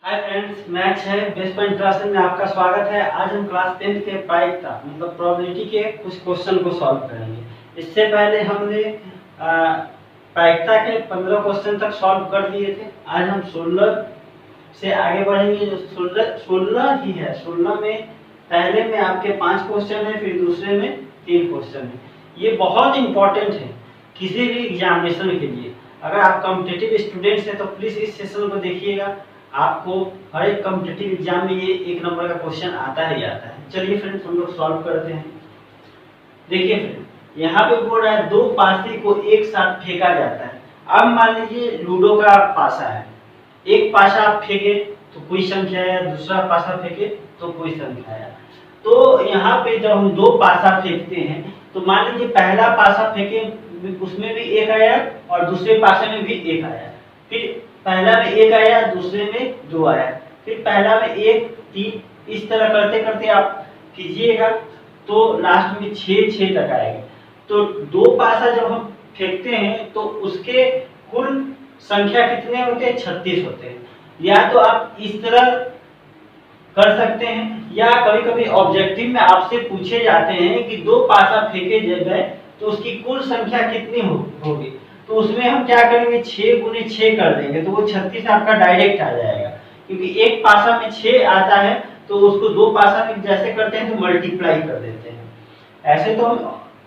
Hi friends, match है best point class में आपका स्वागत है। आज हम क्लास 10 के प्रायिकता मतलब प्रोबेबिलिटी के कुछ क्वेश्चन को सॉल्व करेंगे। इससे पहले हमने प्रायिकता के 15 क्वेश्चन तक सॉल्व कर दिए थे। आज हम 16 से आगे बढ़ेंगे। जो 16 ही है। 16 में पहले में आपके 5 क्वेश्चन है, फिर दूसरे में 3 क्वेश्चन है। ये बहुत इंपॉर्टेंट है किसी भी एग्जामिनेशन के लिए। अगर आप कॉम्पिटिटिव स्टूडेंट्स हैं तो प्लीज इस सेशन को देखिएगा। आपको हर एक कॉम्पिटिटिव एग्जाम में ये 1 नंबर का क्वेश्चन आता ही आता है। चलिए फ्रेंड्स, हम लोग सॉल्व करते हैं। देखिए फ्रेंड्स, यहाँ पे बोल रहा है 2 पासे को एक साथ फेंका जाता है। अब मान लीजिए लूडो का पासा है। एक पासा आप फेंके तो कोई संख्या है, दूसरा पासा फेंके तो कोई संख्या है। तो यहाँ पे जब हम 2 पासा फेंकते हैं तो मान लीजिए पहला पासा फेंके, उसमें भी 1 आया और दूसरे पासे में भी 1 आया। फिर पहला में 1 आया, दूसरे में 2 आया, फिर पहला में 1, 3, इस तरह करते करते आप कीजिएगा तो लास्ट में 6 तक आएगा। तो 2 पासा जब हम फेंकते हैं तो उसके कुल संख्या कितने होते हैं? 36 होते हैं। या तो आप इस तरह कर सकते हैं, या कभी कभी ऑब्जेक्टिव में आपसे पूछे जाते हैं कि 2 पासा फेंके गए तो उसकी कुल संख्या कितनी होगी। तो उसमें हम क्या करेंगे, 6 गुने 6 कर देंगे तो वो 36 आपका डायरेक्ट आ जाएगा। क्योंकि एक पासा में 6 आता है तो उसको 2 पासा में जैसे करते हैं तो मल्टीप्लाई कर देते हैं। ऐसे तो हम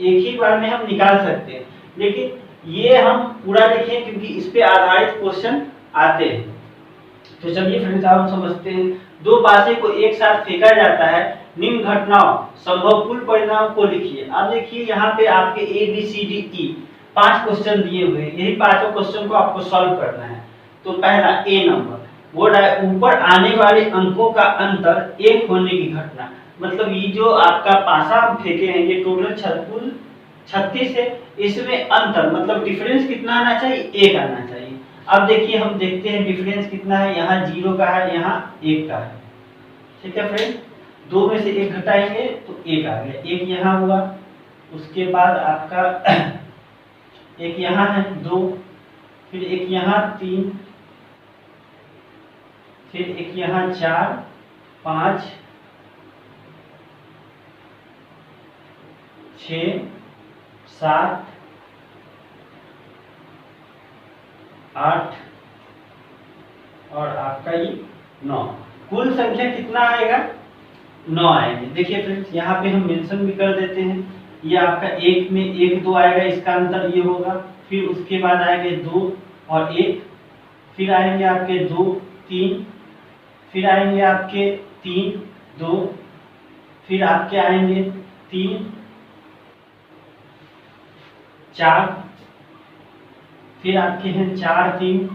एक ही बार में हम निकाल सकते हैं, लेकिन ये हम पूरा देखें क्योंकि इस पे आधारित क्वेश्चन आते हैं। तो चलिए फ्रेंड्स, आप समझते हैं। 2 पासे को एक साथ फेंका जाता है। निम्न घटनाओं संभव कुल परिणाम को लिखिए। अब देखिए यहाँ पे आपके ABCDE 5 क्वेश्चन दिए हुए हैं। यही 5 क्वेश्चन को आपको सॉल्व करना है। तो पहला ए नंबर बोल रहा है ऊपर आने वाले अंकों का अंतर 1 होने की घटना। मतलब ये जो आपका पासा हम फेंके हैं ये टोटल कुल 36 है। इसमें अंतर मतलब डिफरेंस कितना आना चाहिए? 1 आना चाहिए। अब देखिए हम देखते हैं डिफरेंस कितना है। यहाँ 0 का है, यहाँ 1 का है। ठीक है फ्रेंड, 2 में से 1 घटाएंगे तो 1 आ गया। 1 यहाँ हुआ, उसके बाद आपका एक यहाँ है 2, फिर एक यहाँ 3, फिर एक यहाँ 4, 5, 6, 7, 8 और आपका ये 9। कुल संख्या कितना आएगा? 9 आएंगे। देखिए फ्रेंड्स, यहाँ पे हम मेंशन भी कर देते हैं। ये आपका 1 में 1 2 आएगा, इसका अंतर ये होगा। फिर उसके बाद आएंगे 2 और 1, फिर आएंगे आपके 2 3, फिर आएंगे आपके 3 2, फिर आपके आएंगे 3 4, फिर आपके हैं 4 3,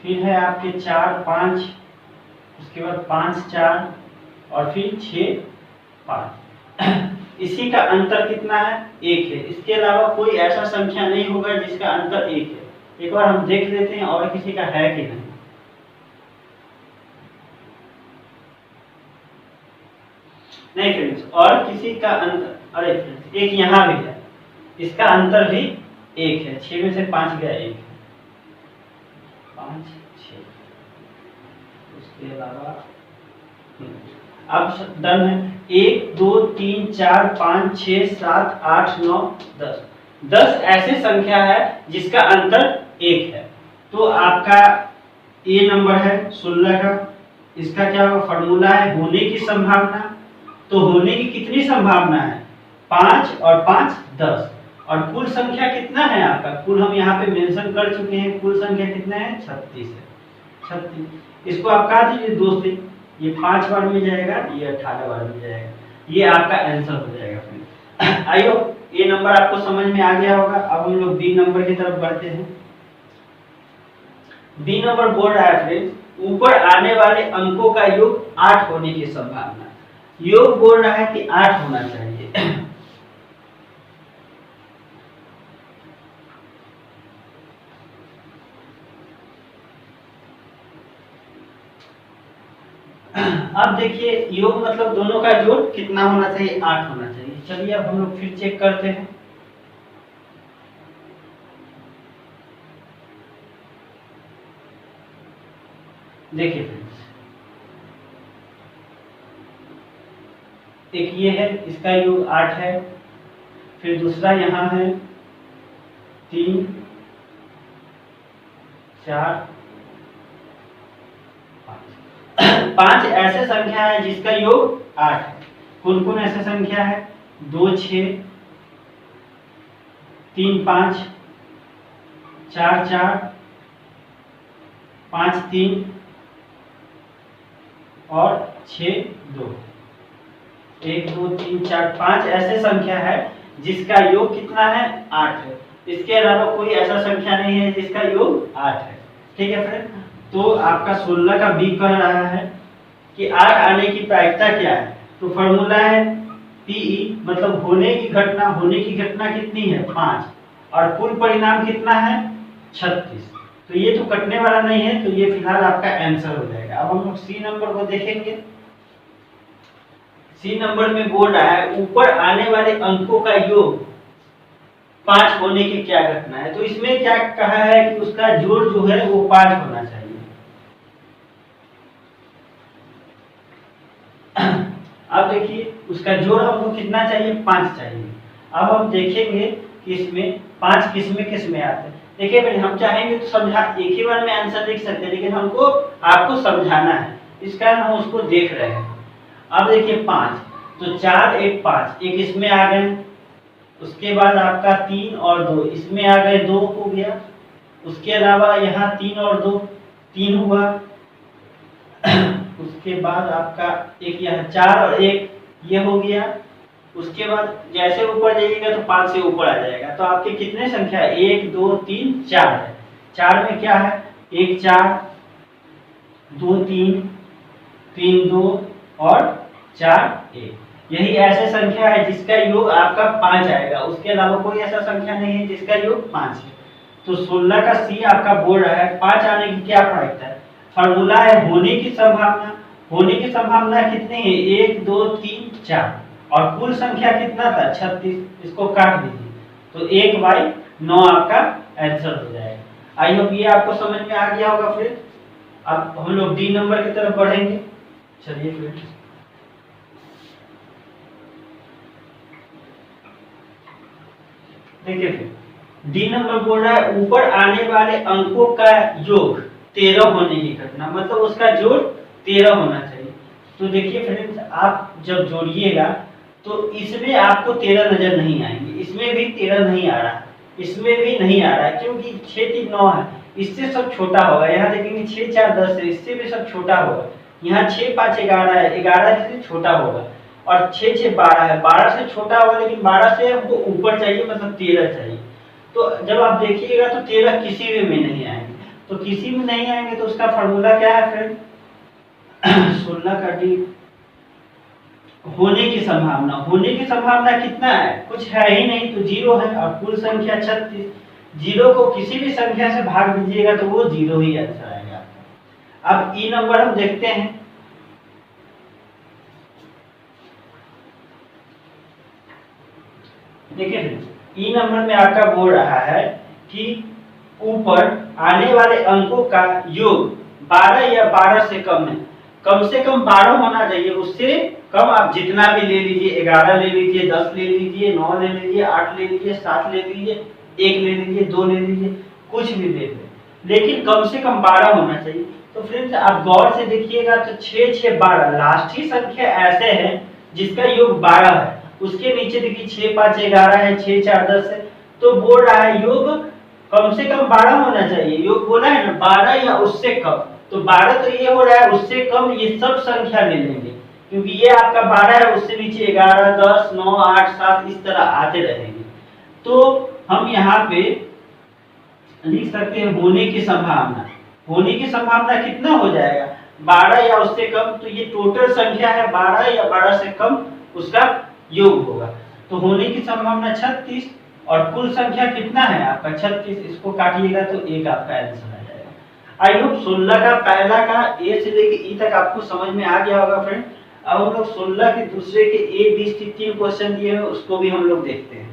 फिर है आपके 4 5, उसके बाद 5 4 और फिर 6 5। इसी का अंतर कितना है? 1 है। इसके अलावा कोई ऐसा संख्या नहीं होगा जिसका अंतर 1 है। एक बार हम देख लेते हैं और किसी का है कि नहीं। नहीं फ्रेंड्स, और किसी का अंतर, अरे फ्रेंड्स एक यहाँ भी है, इसका अंतर भी 1 है। 6 में से 5 गया, 1 5 6। उसके अलावा अब डन है। 1 2 3 4 5 6 7 8 9 10। 10 ऐसी संख्या है जिसका अंतर 1 है। तो आपका ए नंबर है 16 का। इसका क्या होगा? फॉर्मूला है होने की संभावना। तो होने की कितनी संभावना है? 5 और 5 10। और कुल संख्या कितना है आपका? कुल हम यहाँ पे मेंशन कर चुके हैं। कुल संख्या कितना है? 36 है। 36 इसको आप काट दीजिए 2 से, ये 5 बार में जाएगा, ये 18 बार में जाएगा। ये आपका आंसर हो जाएगा फ्रेंड। आई होप ये नंबर आपको समझ में आ गया होगा। अब हम लोग बी नंबर की तरफ बढ़ते हैं। बी नंबर बोल रहा है फ्रेंड्स ऊपर आने वाले अंकों का योग 8 होने की संभावना। योग बोल रहा है कि 8 होना चाहिए। अब देखिए योग मतलब दोनों का जोड़ कितना होना चाहिए? 8 होना चाहिए। चलिए अब हम लोग फिर चेक करते हैं। देखिए फ्रेंड्स, एक ये है, इसका योग 8 है, फिर दूसरा यहाँ है 3 4 5 ऐसे संख्या है जिसका योग 8 है। कौन कौन ऐसे संख्या है? 2 6, 3 5, 4 4, 5 3 और 6 2। 1 2 3 4 5 ऐसे संख्या है जिसका योग कितना है? 8 है। इसके अलावा कोई ऐसा संख्या नहीं है जिसका योग 8 है। ठीक है फ्रेंड, तो आपका 16 का बी कह रहा है कि 8 आने की प्रायिकता क्या है? तो फॉर्मूला है पीई, मतलब होने की घटना कितनी है? 5, और कुल परिणाम कितना है? 36। तो ये तो कटने वाला नहीं है, तो ये फिलहाल आपका आंसर हो जाएगा। अब हम लोग सी नंबर को देखेंगे। सी नंबर में बोल रहा है ऊपर आने वाले अंकों का योग 5 होने की क्या घटना है? तो इसमें क्या कहा है कि उसका जोड़ जो है वो 5 होना चाहिए। अब देखिए उसका जोड़ हमको कितना चाहिए? 5 चाहिए। अब हम देखेंगे कि इसमें 5 किसमें आते हैं। देखिए भाई, हम चाहेंगे तो समझा एक ही बार में आंसर लिख सकते हैं, लेकिन हमको आपको समझाना है, इस कारण हम उसको देख रहे हैं। अब देखिए 5, तो 4 1 5, एक इसमें आ गए, उसके बाद आपका 3 और 2 इसमें आ गए, 2 हो गया। उसके अलावा यहाँ 3 और 2 3 हुआ। उसके बाद आपका एक यहाँ 4 और 1 ये हो गया। उसके बाद जैसे ऊपर जाइएगा तो 5 से ऊपर आ जाएगा। तो आपके कितने संख्या है? 1 2 3 4 है। 4 में क्या है? 1 4, 2 3, 3 2 और 4 1। यही ऐसे संख्या है जिसका योग आपका 5 आएगा। उसके अलावा कोई ऐसा संख्या नहीं है जिसका योग 5 है। तो 16 का सी आपका बोल रहा है 5 आने की क्या प्रायिकता है? फॉर्मूला है होने की संभावना। होने की संभावना कितनी है? 1 2 3 4, और कुल संख्या कितना था? 36। इसको काट दीजिए तो 1/9 आपका आंसर हो जाएगा। आई होप ये आपको समझ में आ गया होगा फ्रेंड। अब हम लोग डी नंबर की तरफ बढ़ेंगे। चलिए फ्रेंड, देखिए डी नंबर बोल रहा है ऊपर आने वाले अंकों का योग 13 होने की घटना, मतलब उसका जोड़ 13 होना चाहिए। तो देखिए फ्रेंड्स, आप जब जोड़िएगा तो इसमें आपको 13 नजर नहीं आएंगे, इसमें भी 13 नहीं आ रहा, इसमें भी नहीं आ रहा है, क्योंकि 6 3 9 है, इससे सब छोटा होगा। यहाँ देखेंगे 6 4 10 है, इससे भी सब छोटा होगा। यहाँ 6 5 11 है, 11 से छोटा होगा, और 6 6 12 है, 12 से छोटा होगा, लेकिन 12 से हमको ऊपर चाहिए, मतलब 13 चाहिए। तो जब आप देखिएगा तो 13 किसी भी में नहीं आएंगे। तो किसी में नहीं आएंगे तो उसका फॉर्मूला क्या है फ्रेंड? 16 का डी, होने की संभावना। होने की संभावना कितना है? कुछ है ही नहीं, तो 0 है, और कुल संख्या 36। 0 को किसी भी संख्या से भाग दीजिएगा तो वो 0 ही आंसर आएगा आपका। अब ई नंबर हम देखते हैं। देखिए ई नंबर में आपका बोल रहा है कि ऊपर आने वाले अंकों का योग 12 या 12 से कम से कम 12 होना चाहिए। उससे कम आप जितना भी ले लीजिए, 11 ले लीजिए, 10 ले लीजिए, 9 ले लीजिए, 8 ले लीजिए, 7 ले लीजिए, 1 ले लीजिए, 2 ले लीजिए, कुछ भी ले लीजिए, लेकिन कम से कम 12 होना चाहिए। तो फ्रेंड्स आप गौर से देखिएगा तो 6 6 12 लास्ट ही संख्या ऐसे है जिसका योग 12 है। उसके नीचे देखिए 6 5 11 है, 6 4 10 है। तो बोल रहा है योग कम से कम 12 होना चाहिए। योग बोला है ना 12 या उससे कम, तो 12 तो ये हो रहा है, उससे कम ये सब संख्या ले लेंगे, क्योंकि ये आपका 12 है, उससे नीचे 11 10 9 8 7 इस तरह आते रहेंगे। तो हम यहाँ पे लिख सकते हैं होने की संभावना। होने की संभावना कितना हो जाएगा? 12 या उससे कम। तो ये टोटल संख्या है 12 या 12 से कम उसका योग होगा। तो होने की संभावना 36 और कुल संख्या कितना है आपका? 36। इसको काटिएगा तो एक आपका आंसर आ जाएगा। आई होप 16 का पहला का ए से लेके ई तक आपको समझ में आ गया होगा फ्रेंड। अब हम लोग 16 के दूसरे के ए बी सी 3 क्वेश्चन दिए हैं, उसको भी हम लोग देखते हैं।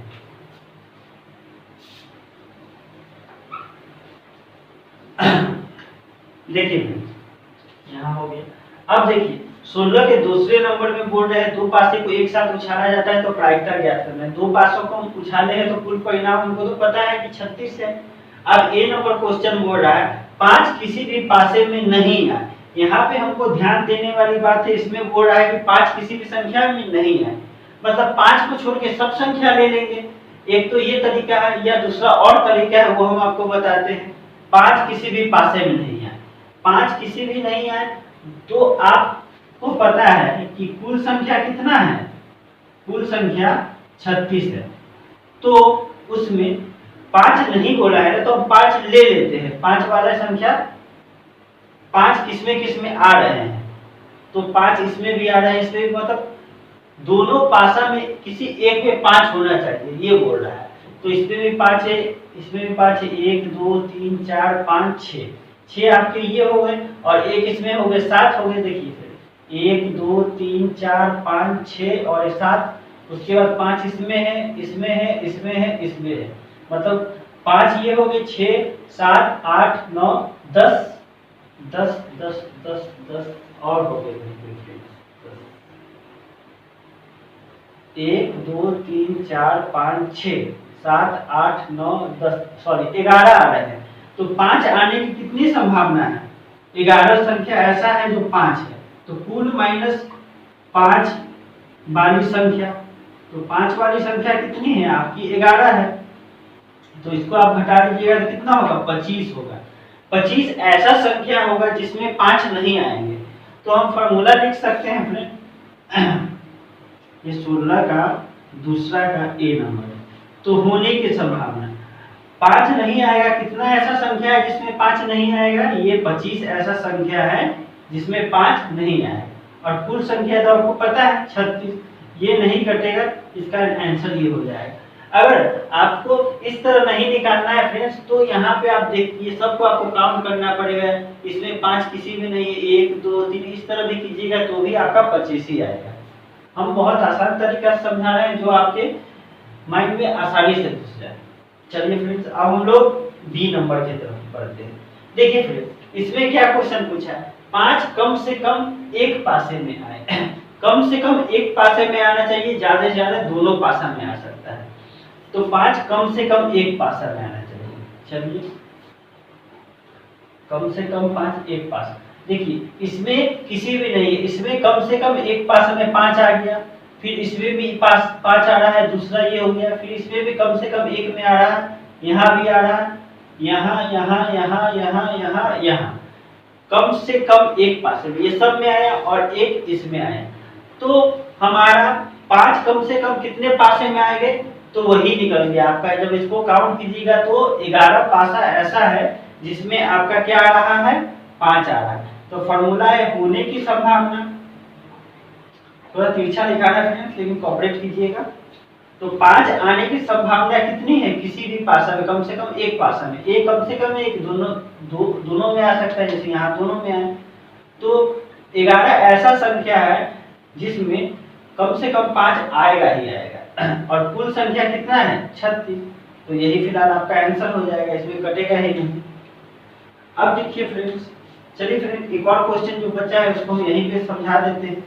देखिए अब देखिए 16 के दूसरे नंबर में बोल रहे हैं दो पासे को एक साथ उछाला जाता है तो प्रायिकता ज्ञात करना है। दो पासों को हम उछाले हैं तो कुल परिणाम हमको तो पता है कि 36 है। अब ए नंबर क्वेश्चन बोल रहा है 5 किसी भी पासे में नहीं आए। यहाँ पे हमको ध्यान देने वाली बात है, इसमें बोल रहा है कि 5 किसी भी संख्या में नहीं आए, मतलब 5 को छोड़ के सब संख्या ले लेंगे। एक तो ये तरीका है, या दूसरा और तरीका है वो हम आपको बताते हैं। 5 किसी भी पासे में नहीं आए, 5 किसी भी नहीं आए तो आपको पता है कि कुल संख्या कितना है, कुल संख्या 36 है। तो उसमें 5 नहीं बोला है तो हम 5 ले लेते हैं। 5 वाला संख्या 5 किसमें आ रहे हैं, तो 5 इसमें भी आ रहे हैं, इसमें भी, मतलब दोनों पासा में किसी एक में 5 होना चाहिए ये बोल रहा है। तो इसमें भी 5 है, इसमें भी 5 है, 1 2 3 4 5 6, 6 आपके ये हो गए और एक इसमें हो गए, 7 हो गए। देखिए फिर 1 2 3 4 5 6 और 7, उसके बाद 5 इसमें है, इसमें है, इसमें है, इसमें है, मतलब 5 ये हो गए, 6 7 8 9 10 10 10 10 10 और हो गए 1 2 3 4 5 6 7 8 9 10, सॉरी 11 आ रहे हैं। तो 5 आने की कितनी संभावना है, 11 संख्या ऐसा है जो 5 है, तो कुल माइनस 5 वाली संख्या, तो 5 वाली संख्या कितनी है आपकी 11 है, तो इसको आप घटा दीजिएगा तो कितना होगा 25 होगा। 25 ऐसा संख्या होगा जिसमें 5 नहीं आएंगे। तो हम फॉर्मूला लिख सकते हैं फ्रेंड, ये 16 का दूसरा का ए नंबर है, तो होने की संभावना 5 नहीं आएगा। कितना ऐसा संख्या है जिसमें 5 नहीं आएगा, ये 25 ऐसा संख्या है जिसमें 5 नहीं आएगा। और कुल संख्या तो आपको पता है 36, ये नहीं कटेगा, इसका आंसर ये हो जाएगा। अगर आपको इस तरह नहीं निकालना है फ्रेंड्स, तो यहाँ पे आप देखिए सबको आपको काउंट करना पड़ेगा, इसमें 5 किसी में नहीं है, 1 2 3 इस तरह भी कीजिएगा तो भी आपका 25 ही आएगा। हम बहुत आसान तरीका से समझा रहे हैं जो आपके माइंड में आसानी से घुस जाए। चलिए फ्रेंड्स अब हम लोग बी नंबर की तरफ बढ़ते हैं। देखिए फ्रेंड्स इसमें क्या क्वेश्चन पूछा है, 5 कम से कम एक पासे में आए। कम से कम एक पासे में आना चाहिए, ज्यादा से ज्यादा दोनों पासा में आ सकता है, तो 5 कम से कम एक पासा में आना चाहिए। चलिए कम से कम 5 एक पासा, देखिए इसमें किसी भी नहीं है, इसमें कम से कम एक पासा में 5 आ गया, फिर इसमें भी 5 आ रहा है, दूसरा ये हो गया, फिर इसमें भी कम से कम एक में आ रहा है, यहाँ भी आ रहा है, यहाँ यहाँ यहाँ यहाँ यहाँ यहाँ, कम से कम एक पासे में, ये सब में आया और एक इसमें आया। तो हमारा 5 कम से कम कितने पासे में आएंगे, तो वही निकल गया आपका। जब इसको काउंट कीजिएगा तो 11 पासा ऐसा है जिसमें आपका क्या आ रहा है 5 आ रहा है। तो फॉर्मूला है होने की संभावना, थोड़ा तिरछा लिखा है फ्रेंड्स लेकिन कोऑपरेट कीजिएगा। तो 5 आने की संभावना कितनी है किसी भी पासा में, कम से कम एक पासा में, एक कम से कम एक, दोनों में आ सकता है, जैसे यहाँ दोनों में आए। तो 11 ऐसा संख्या है जिसमें कम से कम 5 आएगा ही आएगा, और कुल संख्या कितना है 36, तो यही फिलहाल आपका आंसर हो जाएगा, इसमें कटेगा ही नहीं। अब देखिए फ्रेंड्स, चलिए फ्रेंड्स एक और क्वेश्चन जो बचा है उसको हम यहीं पे समझा देते हैं।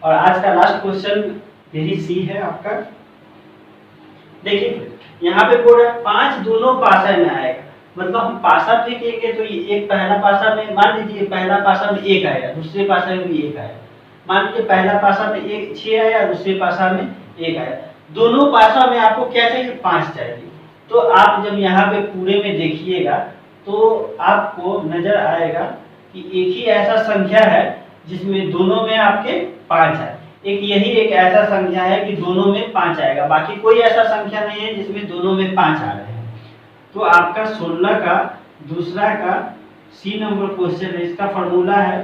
और आज का लास्ट क्वेश्चन यही सी है आपका। देखिए यहाँ पे बोल रहा है 5 दोनों पासा में आएगा, मतलब हम पासा फेंकेंगे तो ये एक पहला पासा में, मान लीजिए पहला पासा में 1 आएगा, दूसरे पासा में भी 1 आएगा, मान लीजिए पहला पासा में 6 आया, दूसरे पासा में 1 आया, दोनों पासा में आपको क्या चाहिए 5 चाहिए। तो आप जब यहाँ पे पूरे में देखिएगा तो आपको नजर आएगा कि एक ही ऐसा संख्या है जिसमें दोनों में आपके 5 है, एक यही एक ऐसा संख्या है कि दोनों में 5 आएगा, बाकी कोई ऐसा संख्या नहीं है जिसमें दोनों में 5 आ रहे हैं। तो आपका 16 का दूसरा का सी नंबर क्वेश्चन है, इसका फॉर्मूला है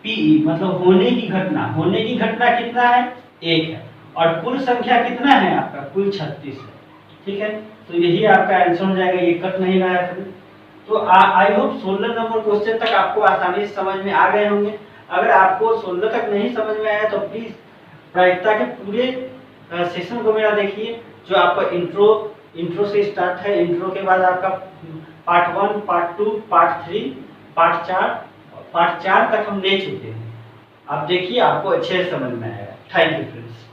पीई, मतलब होने की घटना। होने की घटना कितना है 1 है, और कुल संख्या कितना है आपका कुल 36 है, ठीक है। तो यही आपका आंसर हो जाएगा, ये कट नहीं रहा है फिर। तो आई होप 16 नंबर क्वेश्चन तक आपको आसानी से समझ में आ गए होंगे। अगर आपको 16 तक नहीं समझ में आया तो प्लीज प्रायिकता के पूरे सेशन को मेरा देखिए, जो आपका इंट्रो इंट्रो से स्टार्ट है। इंट्रो के बाद आपका पार्ट 1, पार्ट 2, पार्ट 3, पार्ट 4 तक हम ले चुके हैं। आप देखिए, आपको अच्छे से समझ में आएगा। Thank you friends.